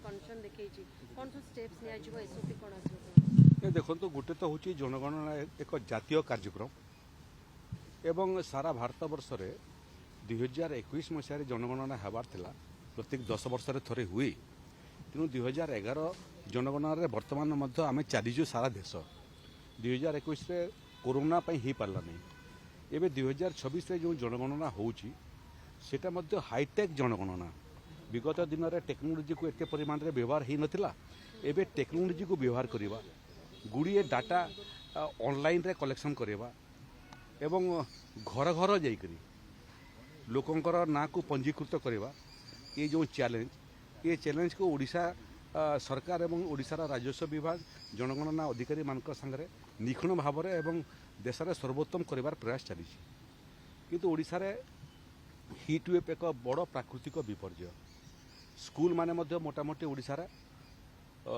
Concern देखैछि कोन सब steps निया जिवो एसओपी कोन आछो देखो गोटे तो हूँ जनगणना एक जातीय कार्यक्रम एवं सारा भारत वर्ष में 2021 मसीह जनगणना हेबार थिला प्रत्येक 10 वर्ष थे हुए तेणु 2011 जनगणन बर्तमान आम चलीजु सारा देश 2021 कोरोना हो पारा नहीं एवं 2026 जो जनगणना होटा हाईटेक जनगणना विगत दिन में टेक्नोलोजी को एत परिमाण में व्यवहार हो नाला एवं टेक्नोलोजी को व्यवहार करवा गुड़िए डाटा ऑनलाइन रे कलेक्शन करवा एवं घर घर जाइकरी लोकंकर ना को पंजीकृत करवा ये जो चैलेंज को ओडिशा सरकार एवं ओडिशार राजस्व विभाग जनगणना अधिकारी मानक संगे निखुण भाव में एवं देश में सर्वोत्तम करिवार प्रयास चली किंतु ओडिशा रे हीट वेव एक बड़ प्राकृतिक विपर्य स्कूल माने मध्य मोटामोटी ओडिशा रे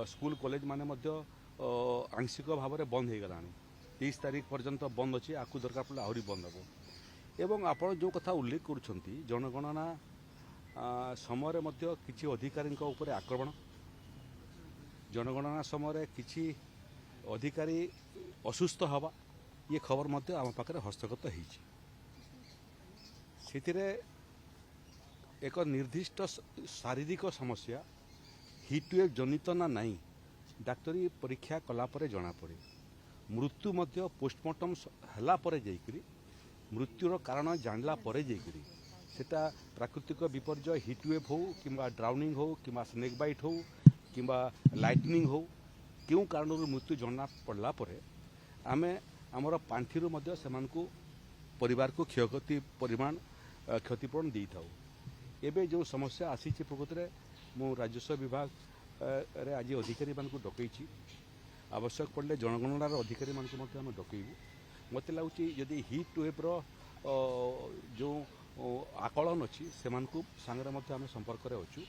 स्कूल कॉलेज माने मध्य आंशिक भाव में बंद हो गला 30 तारीख पर्यंत बंद अच्छी आपको दरकार पड़े आहरी बंद हम एवं आप जो कथा उल्लेख कर जनगणना समय किसी अधिकारी उपर आक्रमण जनगणना समय किसी अधिकारी असुस्थ हवा ये खबर आम पाखे हस्तगत होती एक निर्दिष्ट शारीरिक समस्या हिटवेव जनित ना नहीं डाक्तरी परीक्षा कलापर जना पड़े मृत्यु मध्य पोस्टमार्टम हला परे जाइकरी मृत्युर कारण जानला परे जाइकरी सेटा प्राकृतिक विपर्य हिटवेव हो कि ड्राउनिंग हो कि स्नेक बाइट हो कि लाइटनिंग हो क्यों कारण मृत्यु जना पड़ला परे आमे आमर पांठिरु मध्य सेमानकु परिवार को क्षयक्षति परिमाण क्षतिपूरण दे था एवं जो समस्या आसी प्रकृत में मु राजस्व विभाग रे आज अधिकारी मान डकई आवश्यक पड़े जनगणनार अधिकारी मान डकईबू मत लगुच जदि हिट वेव्र जो आकलन अच्छी से आम संपर्क में अच्छु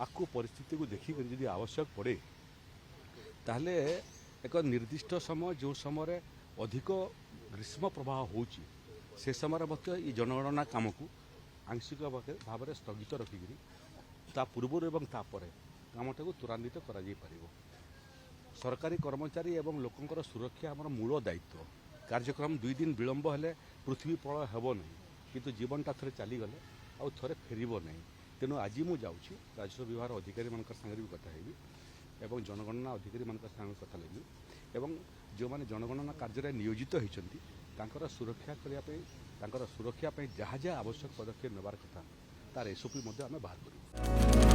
आपको परिस्थिति को देखिक जदि आवश्यक पड़े ताहले एक निर्दिष्ट समय जो समय अधिक ग्रीष्म प्रवाह होची से समय ये जनगणना काम को आंशिक भाव में स्थगित रखिकी ता पूर्व एवं तापर कामटा को त्वरान्वित करा पारिबो। सरकारी कर्मचारी एवं लोकंकर सुरक्षा आमर मूल दायित्व कार्यक्रम 2 दिन विलंब हेले पृथ्वी प्रलय हेब नहीं किंतु जीवनटा थे चलीगले आउ थे फेरब नहीं तेणु आज मुझे राजस्व विभाग अधिकारी मान संगे भी कथा हेबी एवं जनगणना अधिकारी मान संगे कथा लेबी एवं जो मैंने जनगणना कार्य नियोजित होती सुरक्षा करने सुरक्षा जहाँ जहाँ आवश्यक पदक्षेप नेबार कथा तार एसओपी आम बाहर करूँ।